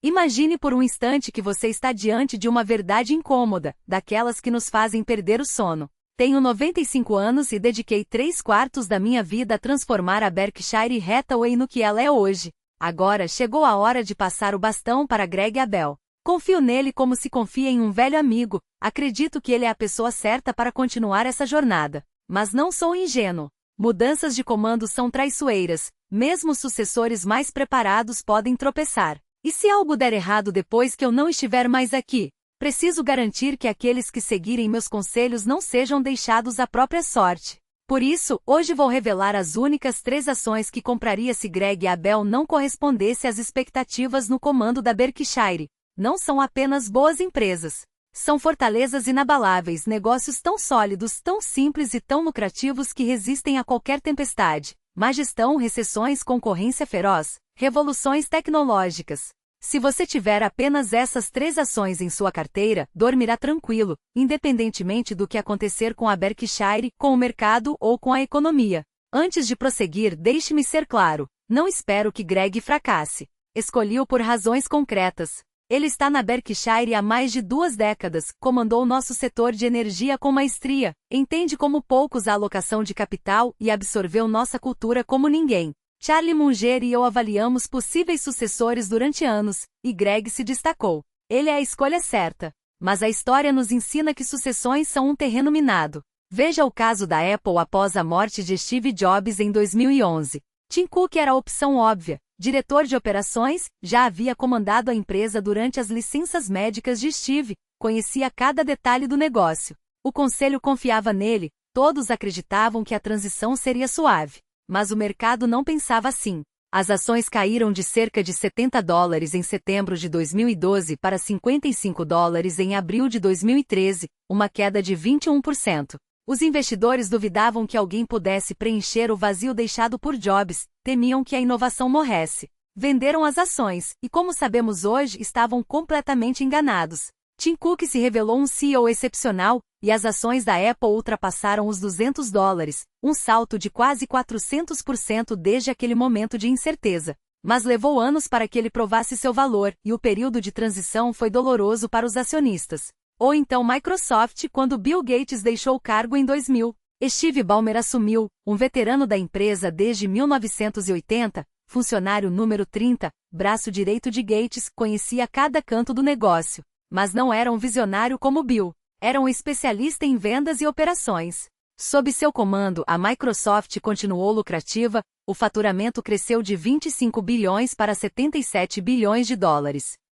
Imagine por um instante que você está diante de uma verdade incômoda, daquelas que nos fazem perder o sono. Tenho 95 anos e dediquei 3/4 da minha vida a transformar a Berkshire Hathaway no que ela é hoje. Agora chegou a hora de passar o bastão para Greg Abel. Confio nele como se confia em um velho amigo, acredito que ele é a pessoa certa para continuar essa jornada. Mas não sou ingênuo. Mudanças de comando são traiçoeiras, mesmo os sucessores mais preparados podem tropeçar. E se algo der errado depois que eu não estiver mais aqui? Preciso garantir que aqueles que seguirem meus conselhos não sejam deixados à própria sorte. Por isso, hoje vou revelar as únicas 3 ações que compraria se Greg Abel não correspondesse às expectativas no comando da Berkshire. Não são apenas boas empresas. São fortalezas inabaláveis, negócios tão sólidos, tão simples e tão lucrativos que resistem a qualquer tempestade. Má gestão, recessões, concorrência feroz, revoluções tecnológicas. Se você tiver apenas essas 3 ações em sua carteira, dormirá tranquilo, independentemente do que acontecer com a Berkshire, com o mercado ou com a economia. Antes de prosseguir, deixe-me ser claro, não espero que Greg fracasse. Escolhi-o por razões concretas. Ele está na Berkshire há mais de 2 décadas, comandou nosso setor de energia com maestria, entende como poucos a alocação de capital e absorveu nossa cultura como ninguém. Charlie Munger e eu avaliamos possíveis sucessores durante anos, e Greg se destacou. Ele é a escolha certa. Mas a história nos ensina que sucessões são um terreno minado. Veja o caso da Apple após a morte de Steve Jobs em 2011. Tim Cook era a opção óbvia. Diretor de operações, já havia comandado a empresa durante as licenças médicas de Steve, conhecia cada detalhe do negócio. O conselho confiava nele, todos acreditavam que a transição seria suave. Mas o mercado não pensava assim. As ações caíram de cerca de $70 em setembro de 2012 para $55 em abril de 2013, uma queda de 21%. Os investidores duvidavam que alguém pudesse preencher o vazio deixado por Jobs, temiam que a inovação morresse. Venderam as ações, e como sabemos hoje, estavam completamente enganados. Tim Cook se revelou um CEO excepcional, e as ações da Apple ultrapassaram os $200, um salto de quase 400% desde aquele momento de incerteza. Mas levou anos para que ele provasse seu valor, e o período de transição foi doloroso para os acionistas. Ou então Microsoft, quando Bill Gates deixou o cargo em 2000. Steve Ballmer assumiu, um veterano da empresa desde 1980, funcionário número 30, braço direito de Gates, conhecia cada canto do negócio. Mas não era um visionário como Bill. Era um especialista em vendas e operações. Sob seu comando, a Microsoft continuou lucrativa, o faturamento cresceu de 25 bilhões para $77 bilhões.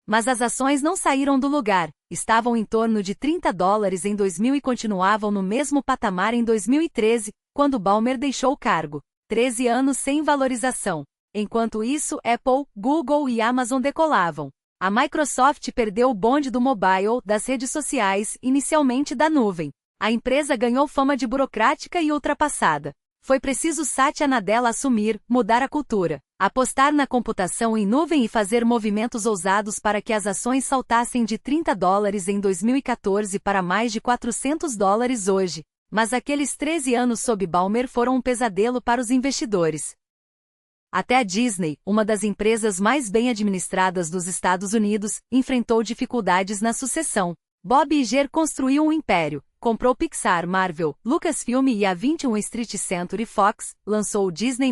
Mas as ações não saíram do lugar, estavam em torno de $30 em 2000 e continuavam no mesmo patamar em 2013, quando Ballmer deixou o cargo. 13 anos sem valorização. Enquanto isso, Apple, Google e Amazon decolavam. A Microsoft perdeu o bonde do mobile, das redes sociais, inicialmente da nuvem. A empresa ganhou fama de burocrática e ultrapassada. Foi preciso Satya Nadella assumir, mudar a cultura, apostar na computação em nuvem e fazer movimentos ousados para que as ações saltassem de $30 em 2014 para mais de $400 hoje. Mas aqueles 13 anos sob Ballmer foram um pesadelo para os investidores. Até a Disney, uma das empresas mais bem administradas dos Estados Unidos, enfrentou dificuldades na sucessão. Bob Iger construiu um império, comprou Pixar, Marvel, Lucasfilm e a 21 Street Century Fox, lançou o Disney+,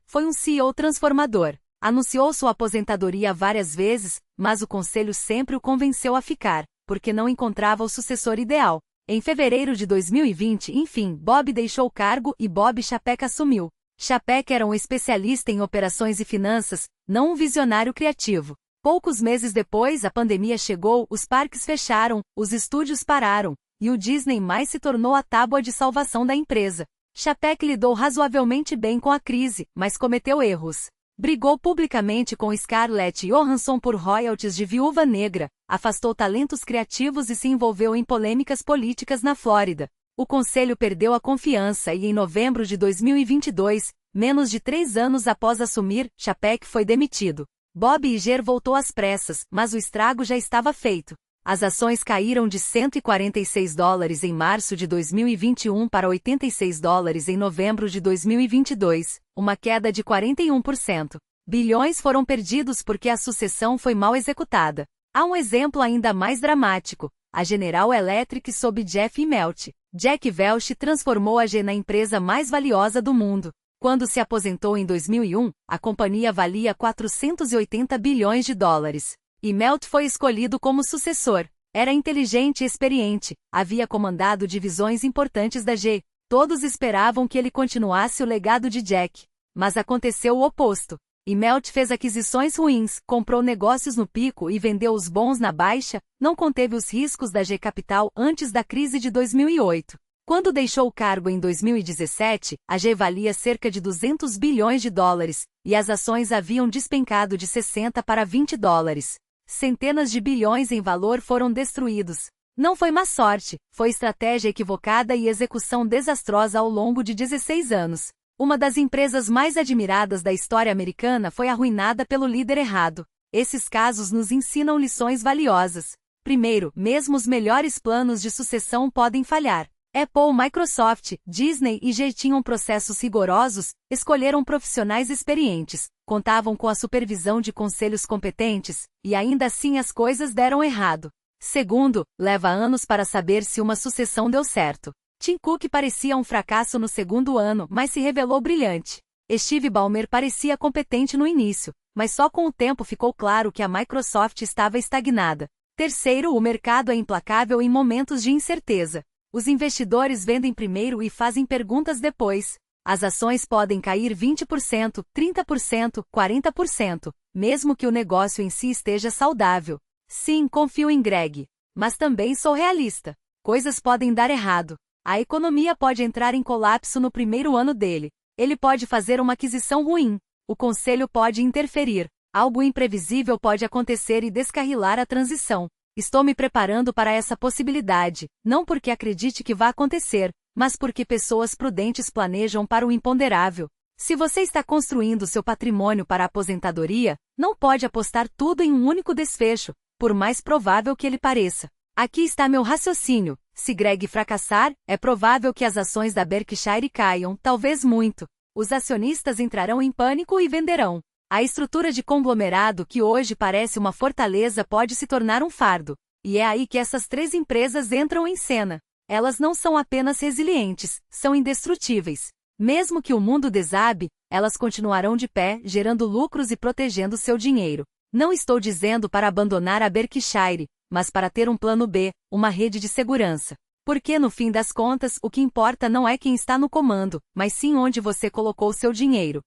foi um CEO transformador. Anunciou sua aposentadoria várias vezes, mas o conselho sempre o convenceu a ficar, porque não encontrava o sucessor ideal. Em fevereiro de 2020, enfim, Bob deixou o cargo e Bob Chapek assumiu. Chapek era um especialista em operações e finanças, não um visionário criativo. Poucos meses depois, a pandemia chegou, os parques fecharam, os estúdios pararam, e o Disney+ se tornou a tábua de salvação da empresa. Chapek lidou razoavelmente bem com a crise, mas cometeu erros. Brigou publicamente com Scarlett Johansson por royalties de Viúva Negra, afastou talentos criativos e se envolveu em polêmicas políticas na Flórida. O conselho perdeu a confiança e em novembro de 2022, menos de 3 anos após assumir, Chapek foi demitido. Bob Iger voltou às pressas, mas o estrago já estava feito. As ações caíram de $146 em março de 2021 para $86 em novembro de 2022, uma queda de 41%. Bilhões foram perdidos porque a sucessão foi mal executada. Há um exemplo ainda mais dramático: a General Electric sob Jeff Immelt. Jack Welch transformou a GE na empresa mais valiosa do mundo. Quando se aposentou em 2001, a companhia valia 480 bilhões de dólares. Immelt foi escolhido como sucessor. Era inteligente e experiente, havia comandado divisões importantes da GE. Todos esperavam que ele continuasse o legado de Jack. Mas aconteceu o oposto. Immelt fez aquisições ruins, comprou negócios no pico e vendeu os bons na baixa, não conteve os riscos da GE Capital antes da crise de 2008. Quando deixou o cargo em 2017, a GE valia cerca de 200 bilhões de dólares, e as ações haviam despencado de 60 para 20 dólares. Centenas de bilhões em valor foram destruídos. Não foi má sorte, foi estratégia equivocada e execução desastrosa ao longo de 16 anos. Uma das empresas mais admiradas da história americana foi arruinada pelo líder errado. Esses casos nos ensinam lições valiosas. Primeiro, mesmo os melhores planos de sucessão podem falhar. Apple, Microsoft, Disney e GE tinham processos rigorosos, escolheram profissionais experientes, contavam com a supervisão de conselhos competentes, e ainda assim as coisas deram errado. Segundo, leva anos para saber se uma sucessão deu certo. Tim Cook parecia um fracasso no segundo ano, mas se revelou brilhante. Steve Ballmer parecia competente no início, mas só com o tempo ficou claro que a Microsoft estava estagnada. Terceiro, o mercado é implacável em momentos de incerteza. Os investidores vendem primeiro e fazem perguntas depois. As ações podem cair 20%, 30%, 40%, mesmo que o negócio em si esteja saudável. Sim, confio em Greg. Mas também sou realista. Coisas podem dar errado. A economia pode entrar em colapso no primeiro ano dele. Ele pode fazer uma aquisição ruim. O conselho pode interferir. Algo imprevisível pode acontecer e descarrilar a transição. Estou me preparando para essa possibilidade, não porque acredite que vá acontecer, mas porque pessoas prudentes planejam para o imponderável. Se você está construindo seu patrimônio para a aposentadoria, não pode apostar tudo em um único desfecho, por mais provável que ele pareça. Aqui está meu raciocínio. Se Greg fracassar, é provável que as ações da Berkshire caiam, talvez muito. Os acionistas entrarão em pânico e venderão. A estrutura de conglomerado que hoje parece uma fortaleza pode se tornar um fardo. E é aí que essas três empresas entram em cena. Elas não são apenas resilientes, são indestrutíveis. Mesmo que o mundo desabe, elas continuarão de pé, gerando lucros e protegendo seu dinheiro. Não estou dizendo para abandonar a Berkshire, mas para ter um plano B, uma rede de segurança. Porque no fim das contas, o que importa não é quem está no comando, mas sim onde você colocou seu dinheiro.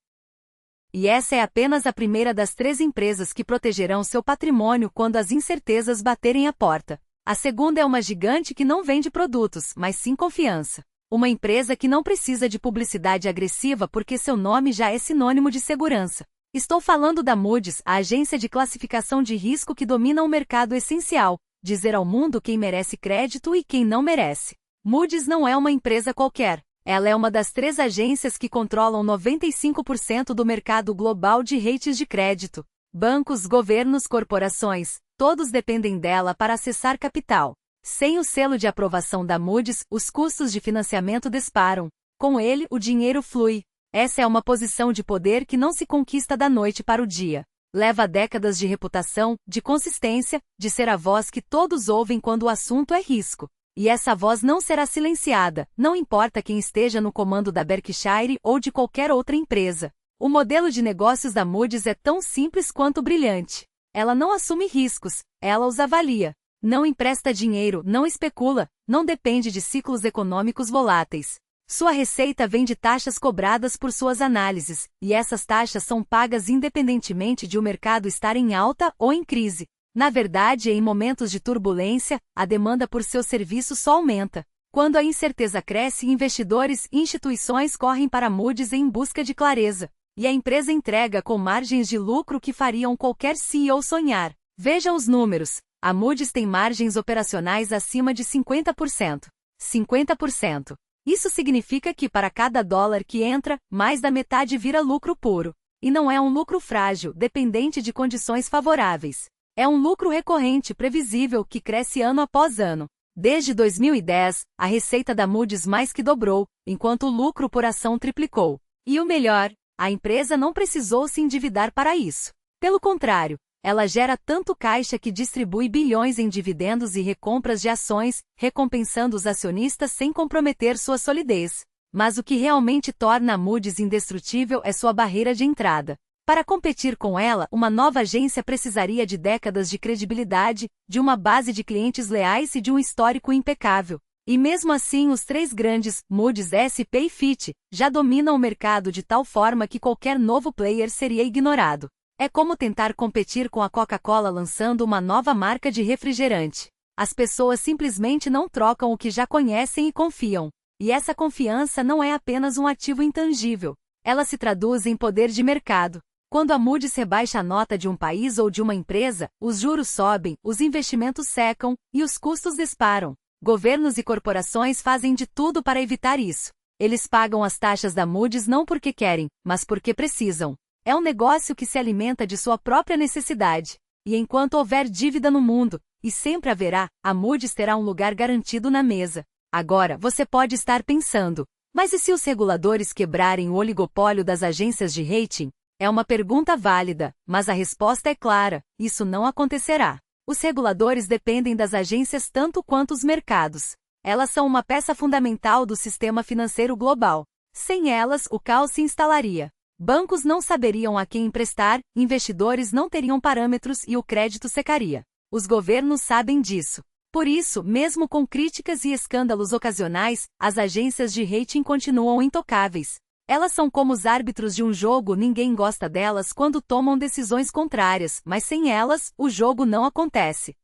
E essa é apenas a primeira das três empresas que protegerão seu patrimônio quando as incertezas baterem a porta. A segunda é uma gigante que não vende produtos, mas sim confiança. Uma empresa que não precisa de publicidade agressiva porque seu nome já é sinônimo de segurança. Estou falando da Moody's, a agência de classificação de risco que domina o mercado essencial, dizer ao mundo quem merece crédito e quem não merece. Moody's não é uma empresa qualquer. Ela é uma das três agências que controlam 95% do mercado global de ratings de crédito. Bancos, governos, corporações, todos dependem dela para acessar capital. Sem o selo de aprovação da Moody's, os custos de financiamento disparam. Com ele, o dinheiro flui. Essa é uma posição de poder que não se conquista da noite para o dia. Leva décadas de reputação, de consistência, de ser a voz que todos ouvem quando o assunto é risco. E essa voz não será silenciada, não importa quem esteja no comando da Berkshire ou de qualquer outra empresa. O modelo de negócios da Moody's é tão simples quanto brilhante. Ela não assume riscos, ela os avalia. Não empresta dinheiro, não especula, não depende de ciclos econômicos voláteis. Sua receita vem de taxas cobradas por suas análises, e essas taxas são pagas independentemente de o mercado estar em alta ou em crise. Na verdade, em momentos de turbulência, a demanda por seu serviço só aumenta. Quando a incerteza cresce, investidores e instituições correm para Moody's em busca de clareza. E a empresa entrega com margens de lucro que fariam qualquer CEO sonhar. Veja os números. A Moody's tem margens operacionais acima de 50%. 50%. Isso significa que para cada dólar que entra, mais da metade vira lucro puro. E não é um lucro frágil, dependente de condições favoráveis. É um lucro recorrente, previsível, que cresce ano após ano. Desde 2010, a receita da Moody's mais que dobrou, enquanto o lucro por ação triplicou. E o melhor, A empresa não precisou se endividar para isso. Pelo contrário, ela gera tanto caixa que distribui bilhões em dividendos e recompras de ações, recompensando os acionistas sem comprometer sua solidez. Mas o que realmente torna a Moody's indestrutível é sua barreira de entrada. Para competir com ela, uma nova agência precisaria de décadas de credibilidade, de uma base de clientes leais e de um histórico impecável. E mesmo assim os três grandes, Moody's, SP e Fitch, já dominam o mercado de tal forma que qualquer novo player seria ignorado. É como tentar competir com a Coca-Cola lançando uma nova marca de refrigerante. As pessoas simplesmente não trocam o que já conhecem e confiam. E essa confiança não é apenas um ativo intangível. Ela se traduz em poder de mercado. Quando a Moody's rebaixa a nota de um país ou de uma empresa, os juros sobem, os investimentos secam e os custos disparam. Governos e corporações fazem de tudo para evitar isso. Eles pagam as taxas da Moody's não porque querem, mas porque precisam. É um negócio que se alimenta de sua própria necessidade. E enquanto houver dívida no mundo, e sempre haverá, a Moody's terá um lugar garantido na mesa. Agora, você pode estar pensando, mas e se os reguladores quebrarem o oligopólio das agências de rating? É uma pergunta válida, mas a resposta é clara: isso não acontecerá. Os reguladores dependem das agências tanto quanto os mercados. Elas são uma peça fundamental do sistema financeiro global. Sem elas, o caos se instalaria. Bancos não saberiam a quem emprestar, investidores não teriam parâmetros e o crédito secaria. Os governos sabem disso. Por isso, mesmo com críticas e escândalos ocasionais, as agências de rating continuam intocáveis. Elas são como os árbitros de um jogo, ninguém gosta delas quando tomam decisões contrárias, mas sem elas, o jogo não acontece.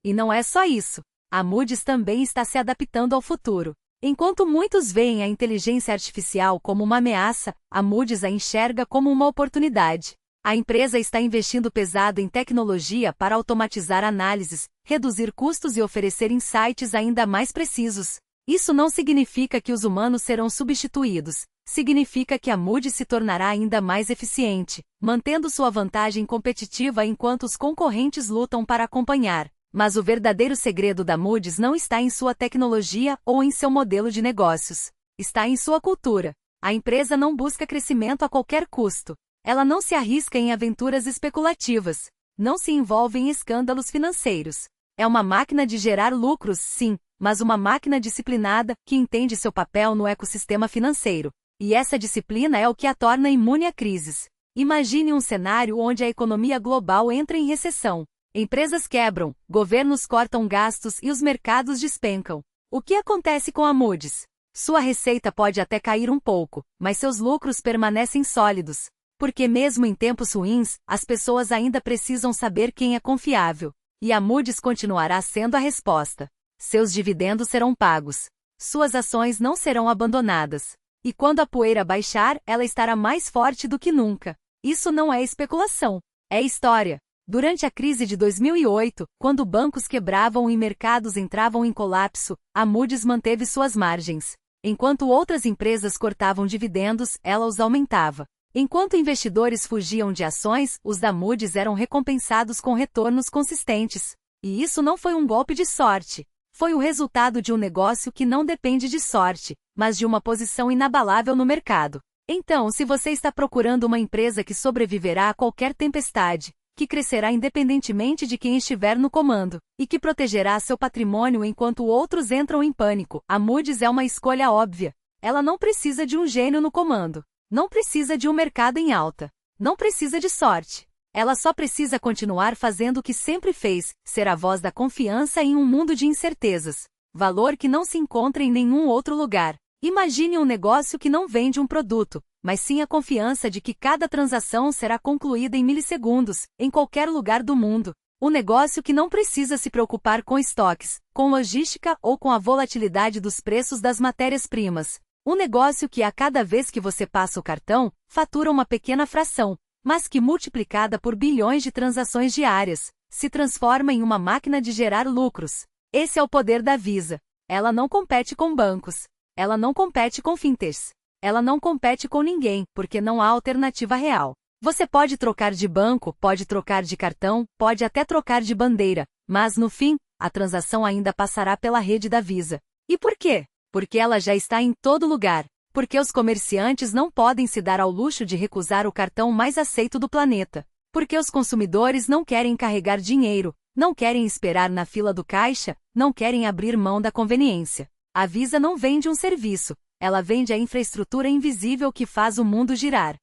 E não é só isso. A Moody's também está se adaptando ao futuro. Enquanto muitos veem a inteligência artificial como uma ameaça, a Moody's a enxerga como uma oportunidade. A empresa está investindo pesado em tecnologia para automatizar análises, reduzir custos e oferecer insights ainda mais precisos. Isso não significa que os humanos serão substituídos. Significa que a Moody's se tornará ainda mais eficiente, mantendo sua vantagem competitiva enquanto os concorrentes lutam para acompanhar. Mas o verdadeiro segredo da Moody's não está em sua tecnologia ou em seu modelo de negócios. Está em sua cultura. A empresa não busca crescimento a qualquer custo. Ela não se arrisca em aventuras especulativas. Não se envolve em escândalos financeiros. É uma máquina de gerar lucros, sim, mas uma máquina disciplinada que entende seu papel no ecossistema financeiro. E essa disciplina é o que a torna imune a crises. Imagine um cenário onde a economia global entra em recessão. Empresas quebram, governos cortam gastos e os mercados despencam. O que acontece com a Moody's? Sua receita pode até cair um pouco, mas seus lucros permanecem sólidos. Porque mesmo em tempos ruins, as pessoas ainda precisam saber quem é confiável. E a Moody's continuará sendo a resposta. Seus dividendos serão pagos. Suas ações não serão abandonadas. E quando a poeira baixar, ela estará mais forte do que nunca. Isso não é especulação. É história. Durante a crise de 2008, quando bancos quebravam e mercados entravam em colapso, a Moody's manteve suas margens. Enquanto outras empresas cortavam dividendos, ela os aumentava. Enquanto investidores fugiam de ações, os da Moody's eram recompensados com retornos consistentes. E isso não foi um golpe de sorte. Foi o resultado de um negócio que não depende de sorte, mas de uma posição inabalável no mercado. Então, se você está procurando uma empresa que sobreviverá a qualquer tempestade, que crescerá independentemente de quem estiver no comando, e que protegerá seu patrimônio enquanto outros entram em pânico, a Moody's é uma escolha óbvia. Ela não precisa de um gênio no comando. Não precisa de um mercado em alta. Não precisa de sorte. Ela só precisa continuar fazendo o que sempre fez, ser a voz da confiança em um mundo de incertezas. Valor que não se encontra em nenhum outro lugar. Imagine um negócio que não vende um produto, mas sim a confiança de que cada transação será concluída em milissegundos, em qualquer lugar do mundo. Um negócio que não precisa se preocupar com estoques, com logística ou com a volatilidade dos preços das matérias-primas. Um negócio que a cada vez que você passa o cartão, fatura uma pequena fração, mas que multiplicada por bilhões de transações diárias, se transforma em uma máquina de gerar lucros. Esse é o poder da Visa. Ela não compete com bancos. Ela não compete com fintechs. Ela não compete com ninguém, porque não há alternativa real. Você pode trocar de banco, pode trocar de cartão, pode até trocar de bandeira, mas no fim, a transação ainda passará pela rede da Visa. E por quê? Porque ela já está em todo lugar. Porque os comerciantes não podem se dar ao luxo de recusar o cartão mais aceito do planeta. Porque os consumidores não querem carregar dinheiro, não querem esperar na fila do caixa, não querem abrir mão da conveniência. A Visa não vende um serviço, ela vende a infraestrutura invisível que faz o mundo girar.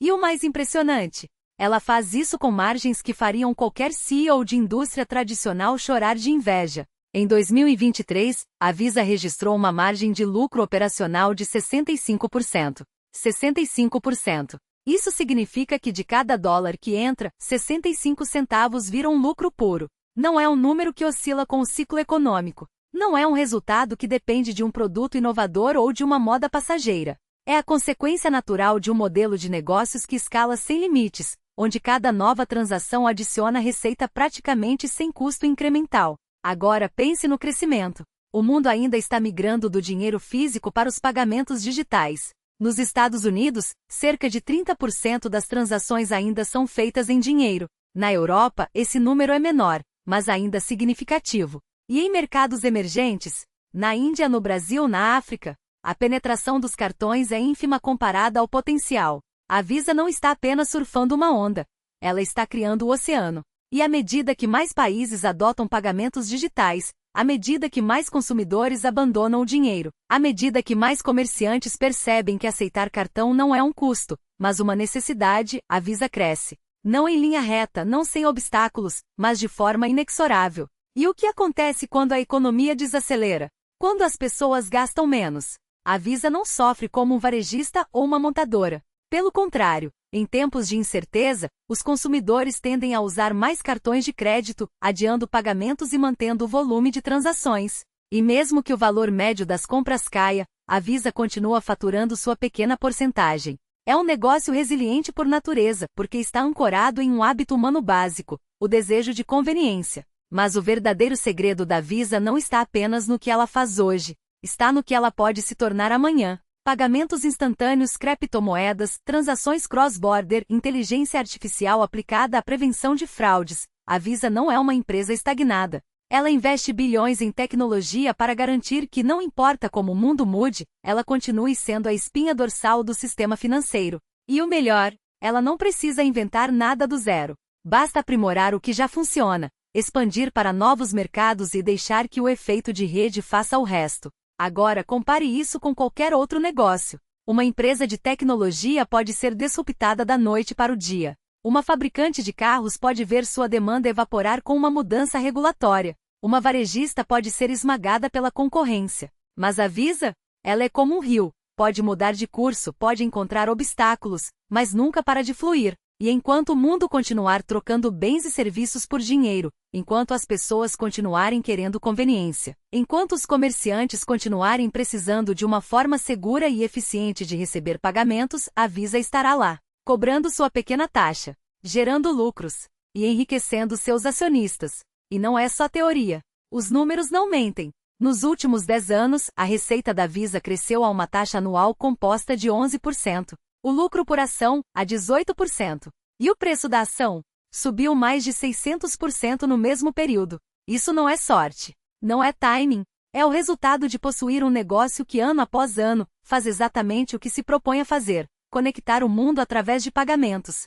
E o mais impressionante? Ela faz isso com margens que fariam qualquer CEO de indústria tradicional chorar de inveja. Em 2023, a Visa registrou uma margem de lucro operacional de 65%. 65%. Isso significa que de cada dólar que entra, 65 centavos viram lucro puro. Não é um número que oscila com o ciclo econômico. Não é um resultado que depende de um produto inovador ou de uma moda passageira. É a consequência natural de um modelo de negócios que escala sem limites, onde cada nova transação adiciona receita praticamente sem custo incremental. Agora pense no crescimento. O mundo ainda está migrando do dinheiro físico para os pagamentos digitais. Nos Estados Unidos, cerca de 30% das transações ainda são feitas em dinheiro. Na Europa, esse número é menor, mas ainda significativo. E em mercados emergentes? Na Índia, no Brasil, na África? A penetração dos cartões é ínfima comparada ao potencial. A Visa não está apenas surfando uma onda. Ela está criando o oceano. E à medida que mais países adotam pagamentos digitais, à medida que mais consumidores abandonam o dinheiro, à medida que mais comerciantes percebem que aceitar cartão não é um custo, mas uma necessidade, a Visa cresce. Não em linha reta, não sem obstáculos, mas de forma inexorável. E o que acontece quando a economia desacelera? Quando as pessoas gastam menos? A Visa não sofre como um varejista ou uma montadora. Pelo contrário, em tempos de incerteza, os consumidores tendem a usar mais cartões de crédito, adiando pagamentos e mantendo o volume de transações. E mesmo que o valor médio das compras caia, a Visa continua faturando sua pequena porcentagem. É um negócio resiliente por natureza, porque está ancorado em um hábito humano básico, o desejo de conveniência. Mas o verdadeiro segredo da Visa não está apenas no que ela faz hoje, está no que ela pode se tornar amanhã. Pagamentos instantâneos, criptomoedas, transações cross-border, inteligência artificial aplicada à prevenção de fraudes. A Visa não é uma empresa estagnada. Ela investe bilhões em tecnologia para garantir que, não importa como o mundo mude, ela continue sendo a espinha dorsal do sistema financeiro. E o melhor, ela não precisa inventar nada do zero. Basta aprimorar o que já funciona, expandir para novos mercados e deixar que o efeito de rede faça o resto. Agora compare isso com qualquer outro negócio. Uma empresa de tecnologia pode ser disruptada da noite para o dia. Uma fabricante de carros pode ver sua demanda evaporar com uma mudança regulatória. Uma varejista pode ser esmagada pela concorrência. Mas a Visa? Ela é como um rio. Pode mudar de curso, pode encontrar obstáculos, mas nunca para de fluir. E enquanto o mundo continuar trocando bens e serviços por dinheiro, enquanto as pessoas continuarem querendo conveniência, enquanto os comerciantes continuarem precisando de uma forma segura e eficiente de receber pagamentos, a Visa estará lá, cobrando sua pequena taxa, gerando lucros e enriquecendo seus acionistas. E não é só teoria. Os números não mentem. Nos últimos 10 anos, a receita da Visa cresceu a uma taxa anual composta de 11%. O lucro por ação, a 18%. E o preço da ação? Subiu mais de 600% no mesmo período. Isso não é sorte. Não é timing. É o resultado de possuir um negócio que, ano após ano, faz exatamente o que se propõe a fazer: conectar o mundo através de pagamentos.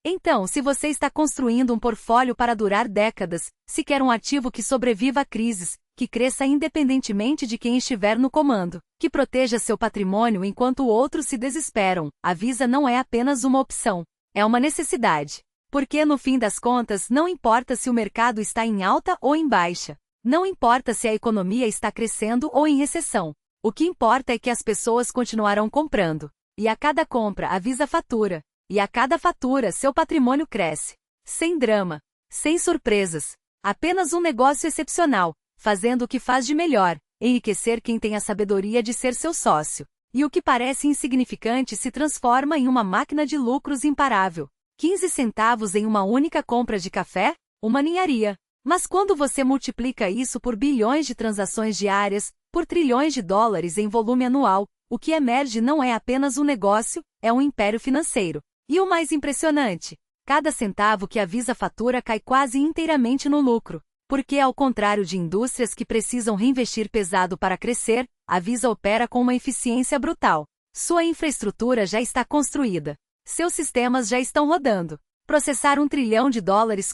Então, se você está construindo um portfólio para durar décadas, se quer um ativo que sobreviva a crises, que cresça independentemente de quem estiver no comando, que proteja seu patrimônio enquanto outros se desesperam, a Visa não é apenas uma opção, é uma necessidade. Porque no fim das contas não importa se o mercado está em alta ou em baixa, não importa se a economia está crescendo ou em recessão, o que importa é que as pessoas continuarão comprando. E a cada compra a Visa fatura, e a cada fatura seu patrimônio cresce. Sem drama, sem surpresas, apenas um negócio excepcional, fazendo o que faz de melhor, enriquecer quem tem a sabedoria de ser seu sócio. E o que parece insignificante se transforma em uma máquina de lucros imparável. 15 centavos em uma única compra de café? Uma ninharia. Mas quando você multiplica isso por bilhões de transações diárias, por trilhões de dólares em volume anual, o que emerge não é apenas um negócio, é um império financeiro. E o mais impressionante, cada centavo que a Visa fatura cai quase inteiramente no lucro. Porque, ao contrário de indústrias que precisam reinvestir pesado para crescer, a Visa opera com uma eficiência brutal. Sua infraestrutura já está construída. Seus sistemas já estão rodando. Processar US$ 1 trilhão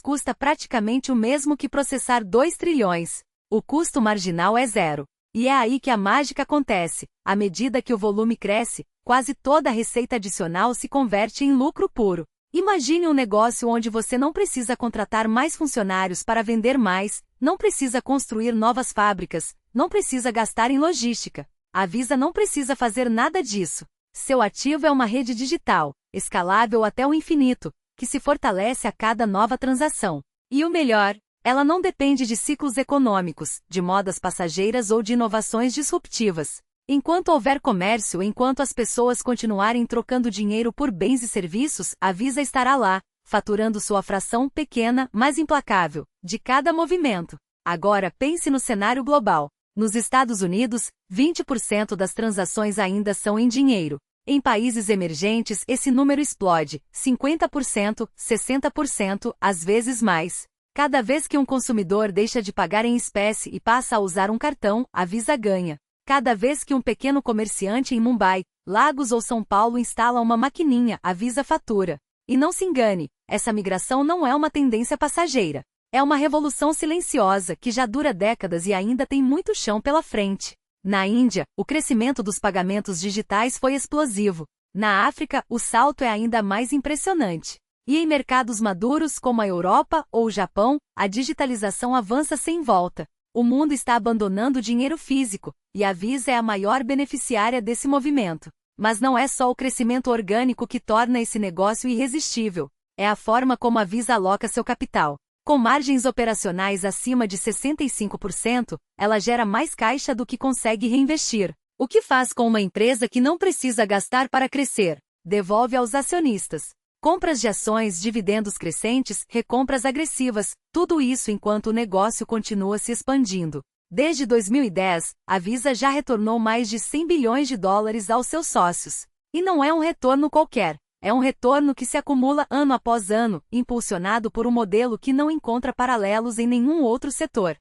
custa praticamente o mesmo que processar 2 trilhões. O custo marginal é zero. E é aí que a mágica acontece. À medida que o volume cresce, quase toda a receita adicional se converte em lucro puro. Imagine um negócio onde você não precisa contratar mais funcionários para vender mais, não precisa construir novas fábricas, não precisa gastar em logística. A Visa não precisa fazer nada disso. Seu ativo é uma rede digital, escalável até o infinito, que se fortalece a cada nova transação. E o melhor, ela não depende de ciclos econômicos, de modas passageiras ou de inovações disruptivas. Enquanto houver comércio, enquanto as pessoas continuarem trocando dinheiro por bens e serviços, a Visa estará lá, faturando sua fração pequena, mas implacável, de cada movimento. Agora pense no cenário global. Nos Estados Unidos, 20% das transações ainda são em dinheiro. Em países emergentes, esse número explode, 50%, 60%, às vezes mais. Cada vez que um consumidor deixa de pagar em espécie e passa a usar um cartão, a Visa ganha. Cada vez que um pequeno comerciante em Mumbai, Lagos ou São Paulo instala uma maquininha, a Visa fatura. E não se engane, essa migração não é uma tendência passageira. É uma revolução silenciosa que já dura décadas e ainda tem muito chão pela frente. Na Índia, o crescimento dos pagamentos digitais foi explosivo. Na África, o salto é ainda mais impressionante. E em mercados maduros como a Europa ou o Japão, a digitalização avança sem volta. O mundo está abandonando o dinheiro físico, e a Visa é a maior beneficiária desse movimento. Mas não é só o crescimento orgânico que torna esse negócio irresistível. É a forma como a Visa aloca seu capital. Com margens operacionais acima de 65%, ela gera mais caixa do que consegue reinvestir. O que faz com uma empresa que não precisa gastar para crescer? Devolve aos acionistas. Compras de ações, dividendos crescentes, recompras agressivas, tudo isso enquanto o negócio continua se expandindo. Desde 2010, a Visa já retornou mais de US$ 100 bilhões aos seus sócios. E não é um retorno qualquer, é um retorno que se acumula ano após ano, impulsionado por um modelo que não encontra paralelos em nenhum outro setor.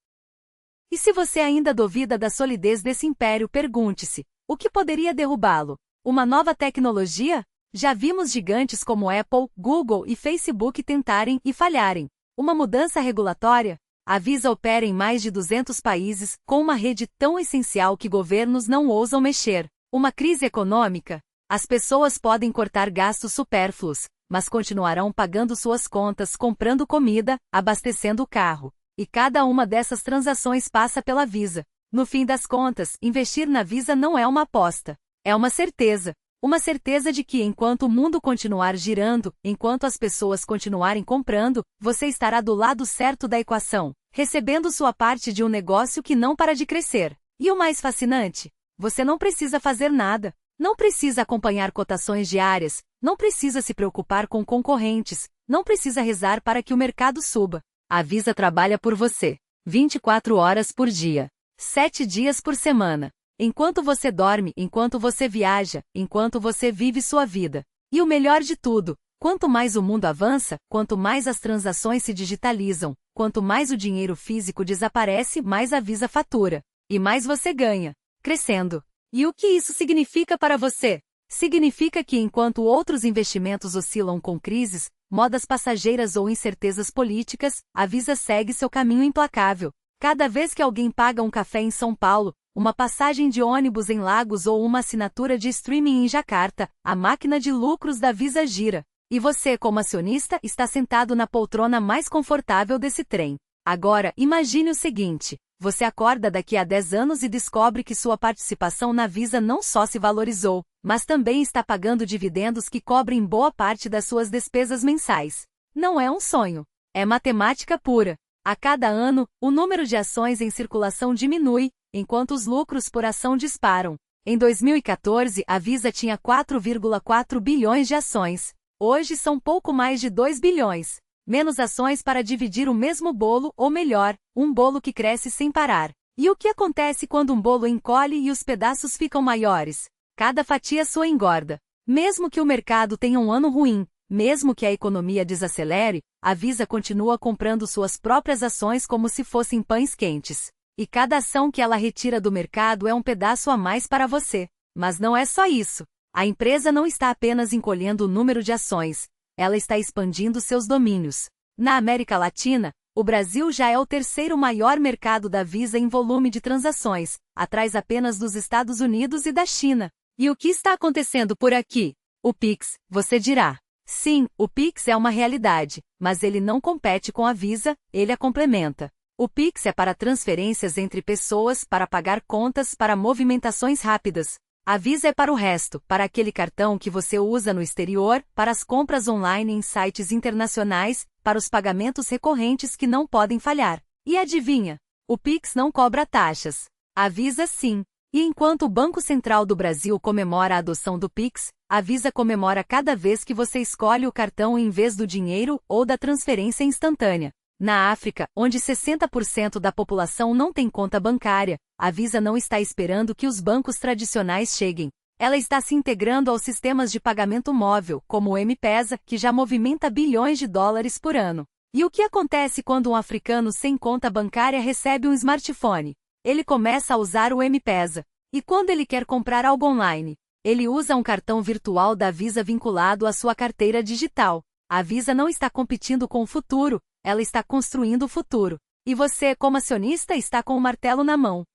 E se você ainda duvida da solidez desse império, pergunte-se: o que poderia derrubá-lo? Uma nova tecnologia? Já vimos gigantes como Apple, Google e Facebook tentarem e falharem. Uma mudança regulatória? A Visa opera em mais de 200 países, com uma rede tão essencial que governos não ousam mexer. Uma crise econômica? As pessoas podem cortar gastos supérfluos, mas continuarão pagando suas contas, comprando comida, abastecendo o carro. E cada uma dessas transações passa pela Visa. No fim das contas, investir na Visa não é uma aposta. É uma certeza. Uma certeza de que enquanto o mundo continuar girando, enquanto as pessoas continuarem comprando, você estará do lado certo da equação, recebendo sua parte de um negócio que não para de crescer. E o mais fascinante? Você não precisa fazer nada. Não precisa acompanhar cotações diárias, não precisa se preocupar com concorrentes, não precisa rezar para que o mercado suba. A Visa trabalha por você, 24 horas por dia, 7 dias por semana. Enquanto você dorme, enquanto você viaja, enquanto você vive sua vida. E o melhor de tudo, quanto mais o mundo avança, quanto mais as transações se digitalizam, quanto mais o dinheiro físico desaparece, mais a Visa fatura. E mais você ganha, crescendo. E o que isso significa para você? Significa que enquanto outros investimentos oscilam com crises, modas passageiras ou incertezas políticas, a Visa segue seu caminho implacável. Cada vez que alguém paga um café em São Paulo, uma passagem de ônibus em Lagos ou uma assinatura de streaming em Jacarta, a máquina de lucros da Visa gira. E você, como acionista, está sentado na poltrona mais confortável desse trem. Agora, imagine o seguinte: você acorda daqui a 10 anos e descobre que sua participação na Visa não só se valorizou, mas também está pagando dividendos que cobrem boa parte das suas despesas mensais. Não é um sonho. É matemática pura. A cada ano, o número de ações em circulação diminui, enquanto os lucros por ação disparam. Em 2014, a Visa tinha 4,4 bilhões de ações. Hoje são pouco mais de 2 bilhões. Menos ações para dividir o mesmo bolo, ou melhor, um bolo que cresce sem parar. E o que acontece quando um bolo encolhe e os pedaços ficam maiores? Cada fatia sua engorda. Mesmo que o mercado tenha um ano ruim, mesmo que a economia desacelere, a Visa continua comprando suas próprias ações como se fossem pães quentes. E cada ação que ela retira do mercado é um pedaço a mais para você. Mas não é só isso. A empresa não está apenas encolhendo o número de ações, ela está expandindo seus domínios. Na América Latina, o Brasil já é o terceiro maior mercado da Visa em volume de transações, atrás apenas dos Estados Unidos e da China. E o que está acontecendo por aqui? O Pix, você dirá. Sim, o Pix é uma realidade, mas ele não compete com a Visa, ele a complementa. O Pix é para transferências entre pessoas, para pagar contas, para movimentações rápidas. A Visa é para o resto, para aquele cartão que você usa no exterior, para as compras online em sites internacionais, para os pagamentos recorrentes que não podem falhar. E adivinha? O Pix não cobra taxas. A Visa sim. E enquanto o Banco Central do Brasil comemora a adoção do Pix, a Visa comemora cada vez que você escolhe o cartão em vez do dinheiro ou da transferência instantânea. Na África, onde 60% da população não tem conta bancária, a Visa não está esperando que os bancos tradicionais cheguem. Ela está se integrando aos sistemas de pagamento móvel, como o M-Pesa, que já movimenta bilhões de dólares por ano. E o que acontece quando um africano sem conta bancária recebe um smartphone? Ele começa a usar o M-Pesa. E quando ele quer comprar algo online? Ele usa um cartão virtual da Visa vinculado à sua carteira digital. A Visa não está competindo com o futuro, ela está construindo o futuro. E você, como acionista, está com o martelo na mão.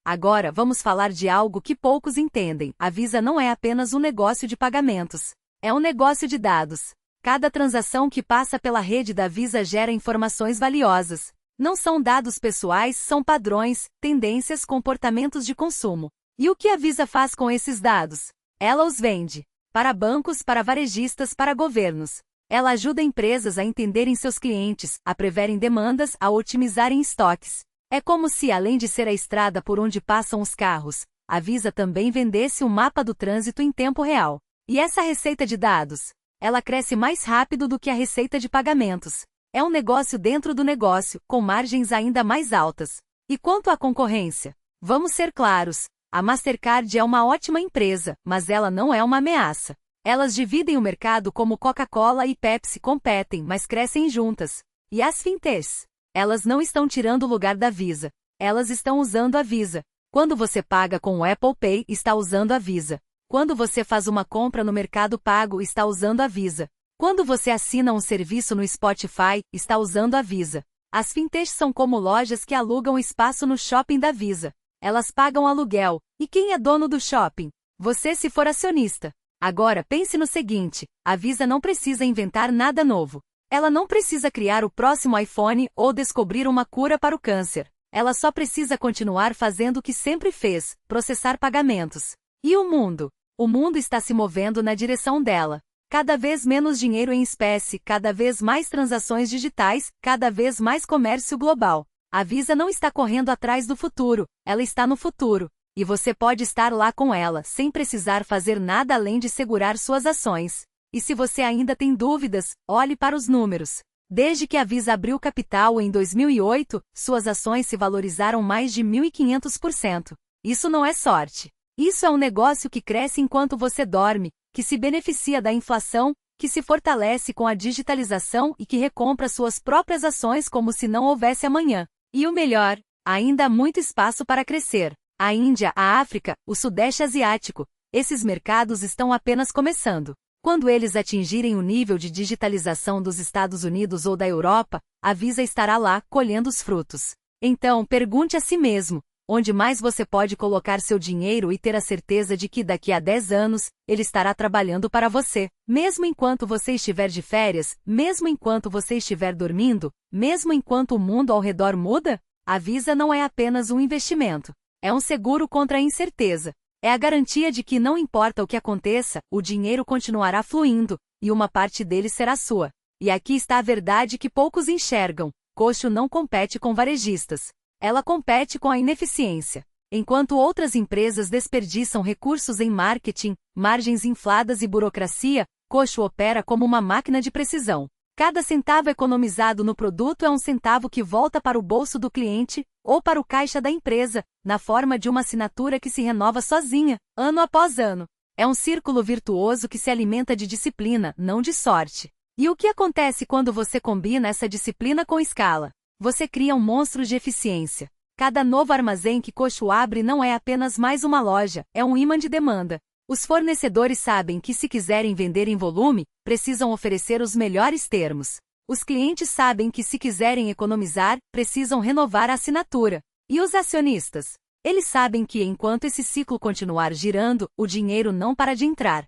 Agora vamos falar de algo que poucos entendem. A Visa não é apenas um negócio de pagamentos. É um negócio de dados. Cada transação que passa pela rede da Visa gera informações valiosas. Não são dados pessoais, são padrões, tendências, comportamentos de consumo. E o que a Visa faz com esses dados? Ela os vende. Para bancos, para varejistas, para governos. Ela ajuda empresas a entenderem seus clientes, a preverem demandas, a otimizarem estoques. É como se, além de ser a estrada por onde passam os carros, a Visa também vendesse um mapa do trânsito em tempo real. E essa receita de dados? Ela cresce mais rápido do que a receita de pagamentos. É um negócio dentro do negócio, com margens ainda mais altas. E quanto à concorrência? Vamos ser claros, a Mastercard é uma ótima empresa, mas ela não é uma ameaça. Elas dividem o mercado como Coca-Cola e Pepsi competem, mas crescem juntas. E as fintechs? Elas não estão tirando o lugar da Visa. Elas estão usando a Visa. Quando você paga com o Apple Pay, está usando a Visa. Quando você faz uma compra no Mercado Pago, está usando a Visa. Quando você assina um serviço no Spotify, está usando a Visa. As fintechs são como lojas que alugam espaço no shopping da Visa. Elas pagam aluguel. E quem é dono do shopping? Você, se for acionista. Agora pense no seguinte, a Visa não precisa inventar nada novo. Ela não precisa criar o próximo iPhone ou descobrir uma cura para o câncer. Ela só precisa continuar fazendo o que sempre fez, processar pagamentos. E o mundo? O mundo está se movendo na direção dela. Cada vez menos dinheiro em espécie, cada vez mais transações digitais, cada vez mais comércio global. A Visa não está correndo atrás do futuro, ela está no futuro. E você pode estar lá com ela, sem precisar fazer nada além de segurar suas ações. E se você ainda tem dúvidas, olhe para os números. Desde que a Visa abriu capital em 2008, suas ações se valorizaram mais de 1.500%. Isso não é sorte. Isso é um negócio que cresce enquanto você dorme, que se beneficia da inflação, que se fortalece com a digitalização e que recompra suas próprias ações como se não houvesse amanhã. E o melhor, ainda há muito espaço para crescer. A Índia, a África, o Sudeste Asiático, esses mercados estão apenas começando. Quando eles atingirem o nível de digitalização dos Estados Unidos ou da Europa, a Visa estará lá, colhendo os frutos. Então, pergunte a si mesmo, onde mais você pode colocar seu dinheiro e ter a certeza de que daqui a 10 anos, ele estará trabalhando para você, mesmo enquanto você estiver de férias, mesmo enquanto você estiver dormindo, mesmo enquanto o mundo ao redor muda? A Visa não é apenas um investimento. É um seguro contra a incerteza. É a garantia de que não importa o que aconteça, o dinheiro continuará fluindo, e uma parte dele será sua. E aqui está a verdade que poucos enxergam. Coxo não compete com varejistas. Ela compete com a ineficiência. Enquanto outras empresas desperdiçam recursos em marketing, margens infladas e burocracia, Coxo opera como uma máquina de precisão. Cada centavo economizado no produto é um centavo que volta para o bolso do cliente, ou para o caixa da empresa, na forma de uma assinatura que se renova sozinha, ano após ano. É um círculo virtuoso que se alimenta de disciplina, não de sorte. E o que acontece quando você combina essa disciplina com escala? Você cria um monstro de eficiência. Cada novo armazém que Coxo abre não é apenas mais uma loja, é um imã de demanda. Os fornecedores sabem que se quiserem vender em volume, precisam oferecer os melhores termos. Os clientes sabem que se quiserem economizar, precisam renovar a assinatura. E os acionistas? Eles sabem que enquanto esse ciclo continuar girando, o dinheiro não para de entrar.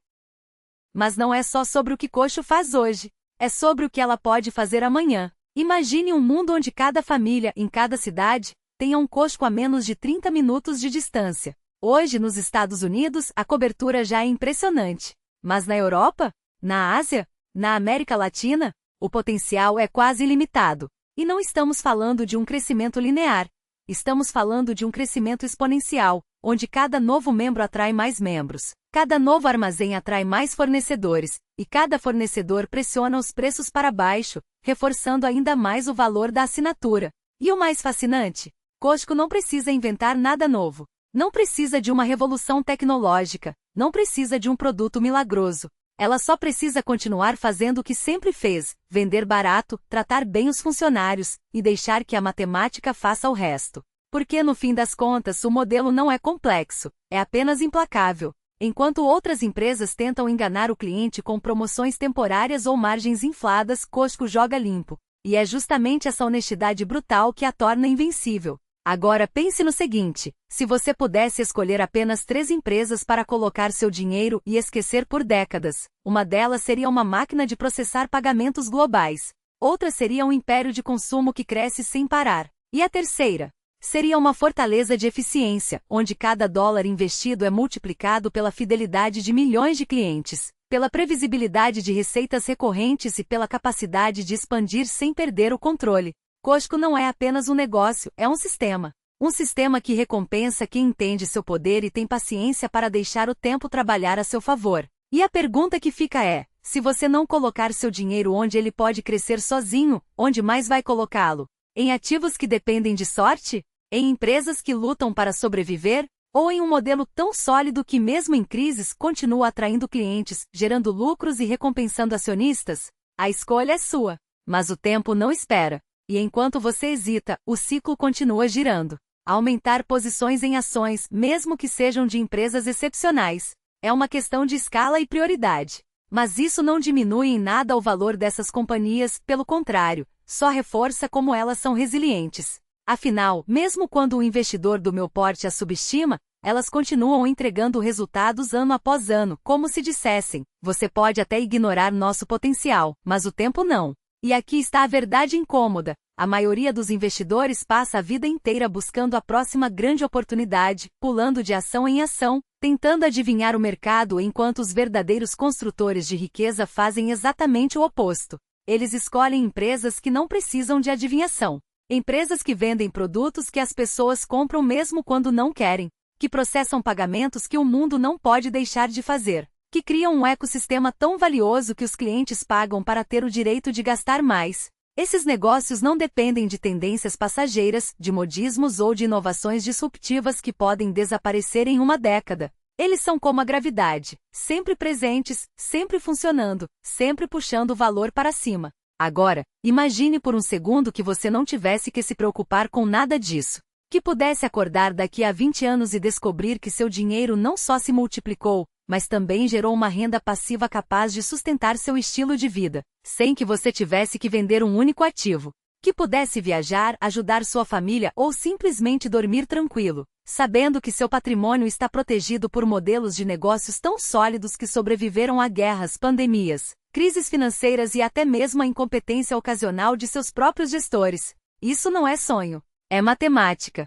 Mas não é só sobre o que Coxo faz hoje. É sobre o que ela pode fazer amanhã. Imagine um mundo onde cada família, em cada cidade, tenha um Costco a menos de 30 minutos de distância. Hoje, nos Estados Unidos, a cobertura já é impressionante. Mas na Europa? Na Ásia? Na América Latina? O potencial é quase ilimitado. E não estamos falando de um crescimento linear. Estamos falando de um crescimento exponencial, onde cada novo membro atrai mais membros, cada novo armazém atrai mais fornecedores, e cada fornecedor pressiona os preços para baixo, reforçando ainda mais o valor da assinatura. E o mais fascinante? Costco não precisa inventar nada novo. Não precisa de uma revolução tecnológica. Não precisa de um produto milagroso. Ela só precisa continuar fazendo o que sempre fez: vender barato, tratar bem os funcionários, e deixar que a matemática faça o resto. Porque no fim das contas o modelo não é complexo, é apenas implacável. Enquanto outras empresas tentam enganar o cliente com promoções temporárias ou margens infladas, Costco joga limpo. E é justamente essa honestidade brutal que a torna invencível. Agora pense no seguinte: se você pudesse escolher apenas 3 empresas para colocar seu dinheiro e esquecer por décadas, uma delas seria uma máquina de processar pagamentos globais. Outra seria um império de consumo que cresce sem parar. E a terceira? Seria uma fortaleza de eficiência, onde cada dólar investido é multiplicado pela fidelidade de milhões de clientes, pela previsibilidade de receitas recorrentes e pela capacidade de expandir sem perder o controle. Costco não é apenas um negócio, é um sistema. Um sistema que recompensa quem entende seu poder e tem paciência para deixar o tempo trabalhar a seu favor. E a pergunta que fica é: se você não colocar seu dinheiro onde ele pode crescer sozinho, onde mais vai colocá-lo? Em ativos que dependem de sorte? Em empresas que lutam para sobreviver? Ou em um modelo tão sólido que mesmo em crises continua atraindo clientes, gerando lucros e recompensando acionistas? A escolha é sua. Mas o tempo não espera. E enquanto você hesita, o ciclo continua girando. Aumentar posições em ações, mesmo que sejam de empresas excepcionais, é uma questão de escala e prioridade. Mas isso não diminui em nada o valor dessas companhias, pelo contrário, só reforça como elas são resilientes. Afinal, mesmo quando o investidor do meu porte as subestima, elas continuam entregando resultados ano após ano, como se dissessem: você pode até ignorar nosso potencial, mas o tempo não. E aqui está a verdade incômoda: a maioria dos investidores passa a vida inteira buscando a próxima grande oportunidade, pulando de ação em ação, tentando adivinhar o mercado, enquanto os verdadeiros construtores de riqueza fazem exatamente o oposto. Eles escolhem empresas que não precisam de adivinhação. Empresas que vendem produtos que as pessoas compram mesmo quando não querem, que processam pagamentos que o mundo não pode deixar de fazer, que criam um ecossistema tão valioso que os clientes pagam para ter o direito de gastar mais. Esses negócios não dependem de tendências passageiras, de modismos ou de inovações disruptivas que podem desaparecer em uma década. Eles são como a gravidade, sempre presentes, sempre funcionando, sempre puxando o valor para cima. Agora, imagine por um segundo que você não tivesse que se preocupar com nada disso. Que pudesse acordar daqui a 20 anos e descobrir que seu dinheiro não só se multiplicou, mas também gerou uma renda passiva capaz de sustentar seu estilo de vida, sem que você tivesse que vender um único ativo. Que pudesse viajar, ajudar sua família ou simplesmente dormir tranquilo, sabendo que seu patrimônio está protegido por modelos de negócios tão sólidos que sobreviveram a guerras, pandemias, crises financeiras e até mesmo a incompetência ocasional de seus próprios gestores. Isso não é sonho, é matemática.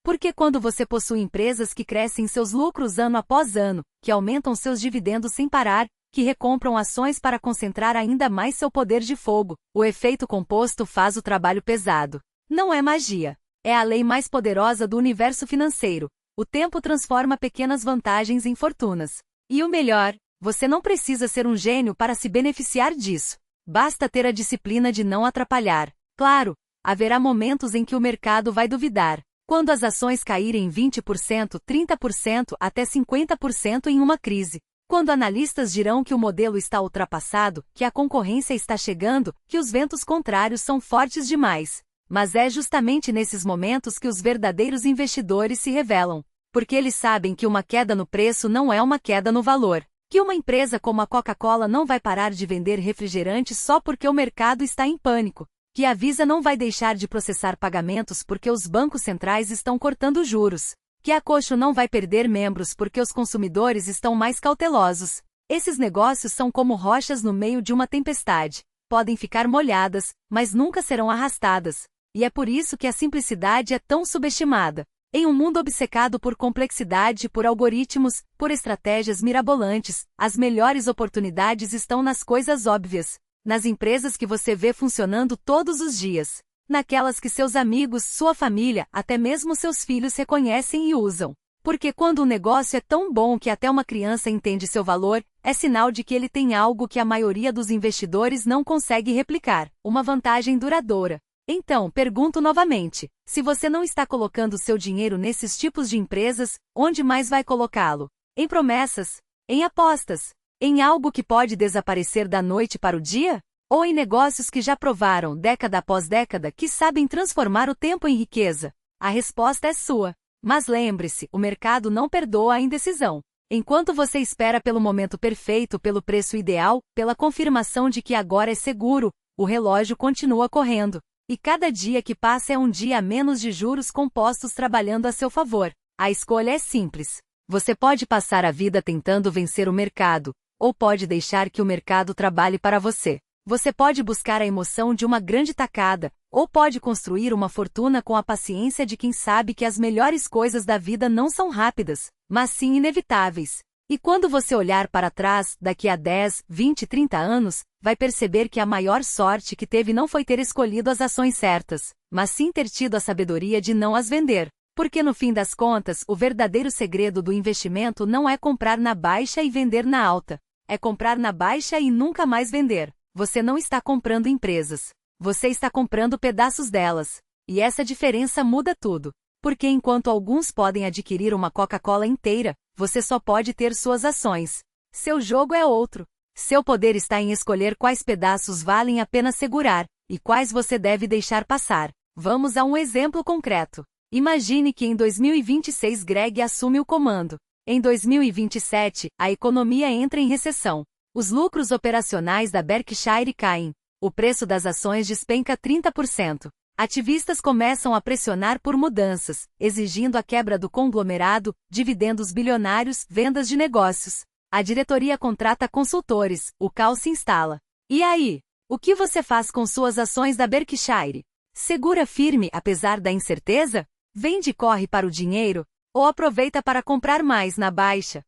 Porque quando você possui empresas que crescem seus lucros ano após ano, que aumentam seus dividendos sem parar, que recompram ações para concentrar ainda mais seu poder de fogo, o efeito composto faz o trabalho pesado. Não é magia. É a lei mais poderosa do universo financeiro. O tempo transforma pequenas vantagens em fortunas. E o melhor, você não precisa ser um gênio para se beneficiar disso. Basta ter a disciplina de não atrapalhar. Claro, haverá momentos em que o mercado vai duvidar. Quando as ações caírem 20%, 30%, até 50% em uma crise. Quando analistas dirão que o modelo está ultrapassado, que a concorrência está chegando, que os ventos contrários são fortes demais. Mas é justamente nesses momentos que os verdadeiros investidores se revelam. Porque eles sabem que uma queda no preço não é uma queda no valor. Que uma empresa como a Coca-Cola não vai parar de vender refrigerante só porque o mercado está em pânico. Que a Visa não vai deixar de processar pagamentos porque os bancos centrais estão cortando juros. Que a Coxo não vai perder membros porque os consumidores estão mais cautelosos. Esses negócios são como rochas no meio de uma tempestade. Podem ficar molhadas, mas nunca serão arrastadas. E é por isso que a simplicidade é tão subestimada. Em um mundo obcecado por complexidade, por algoritmos, por estratégias mirabolantes, as melhores oportunidades estão nas coisas óbvias. Nas empresas que você vê funcionando todos os dias. Naquelas que seus amigos, sua família, até mesmo seus filhos reconhecem e usam. Porque quando um negócio é tão bom que até uma criança entende seu valor, é sinal de que ele tem algo que a maioria dos investidores não consegue replicar, uma vantagem duradoura. Então, pergunto novamente, se você não está colocando seu dinheiro nesses tipos de empresas, onde mais vai colocá-lo? Em promessas? Em apostas? Em algo que pode desaparecer da noite para o dia? Ou em negócios que já provaram, década após década, que sabem transformar o tempo em riqueza? A resposta é sua. Mas lembre-se, o mercado não perdoa a indecisão. Enquanto você espera pelo momento perfeito, pelo preço ideal, pela confirmação de que agora é seguro, o relógio continua correndo. E cada dia que passa é um dia a menos de juros compostos trabalhando a seu favor. A escolha é simples. Você pode passar a vida tentando vencer o mercado, ou pode deixar que o mercado trabalhe para você. Você pode buscar a emoção de uma grande tacada, ou pode construir uma fortuna com a paciência de quem sabe que as melhores coisas da vida não são rápidas, mas sim inevitáveis. E quando você olhar para trás, daqui a 10, 20, 30 anos, vai perceber que a maior sorte que teve não foi ter escolhido as ações certas, mas sim ter tido a sabedoria de não as vender. Porque no fim das contas, o verdadeiro segredo do investimento não é comprar na baixa e vender na alta. É comprar na baixa e nunca mais vender. Você não está comprando empresas. Você está comprando pedaços delas. E essa diferença muda tudo. Porque enquanto alguns podem adquirir uma Coca-Cola inteira, você só pode ter suas ações. Seu jogo é outro. Seu poder está em escolher quais pedaços valem a pena segurar, e quais você deve deixar passar. Vamos a um exemplo concreto. Imagine que em 2026 Greg assume o comando. Em 2027, a economia entra em recessão. Os lucros operacionais da Berkshire caem. O preço das ações despenca 30%. Ativistas começam a pressionar por mudanças, exigindo a quebra do conglomerado, dividendos bilionários, vendas de negócios. A diretoria contrata consultores, o caos se instala. E aí? O que você faz com suas ações da Berkshire? Segura firme apesar da incerteza? Vende e corre para o dinheiro? Ou aproveita para comprar mais na baixa?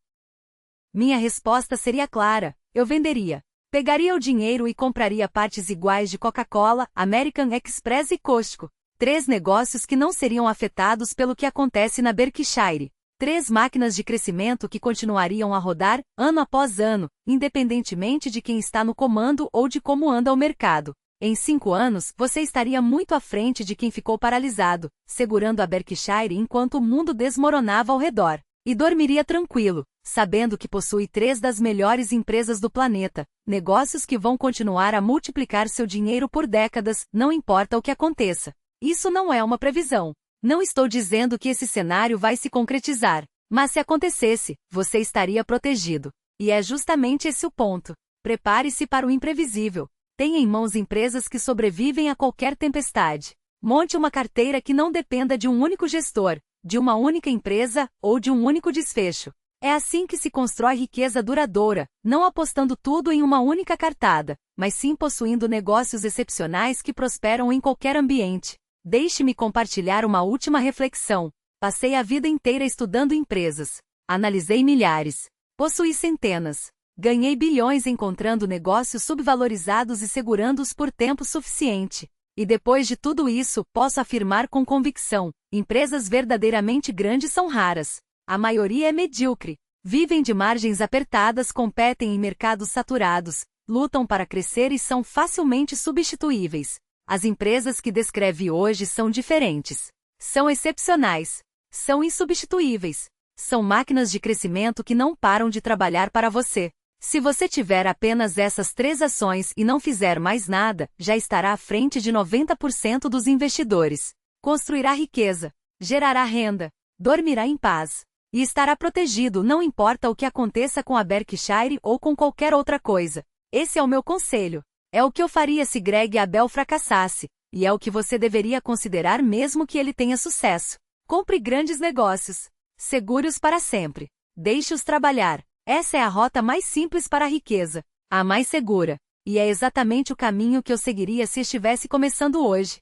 Minha resposta seria clara: eu venderia. Pegaria o dinheiro e compraria partes iguais de Coca-Cola, American Express e Costco. 3 negócios que não seriam afetados pelo que acontece na Berkshire. 3 máquinas de crescimento que continuariam a rodar, ano após ano, independentemente de quem está no comando ou de como anda o mercado. Em 5 anos, você estaria muito à frente de quem ficou paralisado, segurando a Berkshire enquanto o mundo desmoronava ao redor. E dormiria tranquilo, sabendo que possui 3 das melhores empresas do planeta, negócios que vão continuar a multiplicar seu dinheiro por décadas, não importa o que aconteça. Isso não é uma previsão. Não estou dizendo que esse cenário vai se concretizar, mas se acontecesse, você estaria protegido. E é justamente esse o ponto. Prepare-se para o imprevisível. Tenha em mãos empresas que sobrevivem a qualquer tempestade. Monte uma carteira que não dependa de um único gestor, de uma única empresa, ou de um único desfecho. É assim que se constrói riqueza duradoura, não apostando tudo em uma única cartada, mas sim possuindo negócios excepcionais que prosperam em qualquer ambiente. Deixe-me compartilhar uma última reflexão. Passei a vida inteira estudando empresas. Analisei milhares. Possuí centenas. Ganhei bilhões encontrando negócios subvalorizados e segurando-os por tempo suficiente. E depois de tudo isso, posso afirmar com convicção: empresas verdadeiramente grandes são raras. A maioria é medíocre. Vivem de margens apertadas, competem em mercados saturados, lutam para crescer e são facilmente substituíveis. As empresas que descreve hoje são diferentes. São excepcionais. São insubstituíveis. São máquinas de crescimento que não param de trabalhar para você. Se você tiver apenas essas 3 ações e não fizer mais nada, já estará à frente de 90% dos investidores. Construirá riqueza, gerará renda, dormirá em paz e estará protegido, não importa o que aconteça com a Berkshire ou com qualquer outra coisa. Esse é o meu conselho. É o que eu faria se Greg Abel fracassasse, e é o que você deveria considerar mesmo que ele tenha sucesso. Compre grandes negócios. Segure-os para sempre. Deixe-os trabalhar. Essa é a rota mais simples para a riqueza, a mais segura, e é exatamente o caminho que eu seguiria se estivesse começando hoje.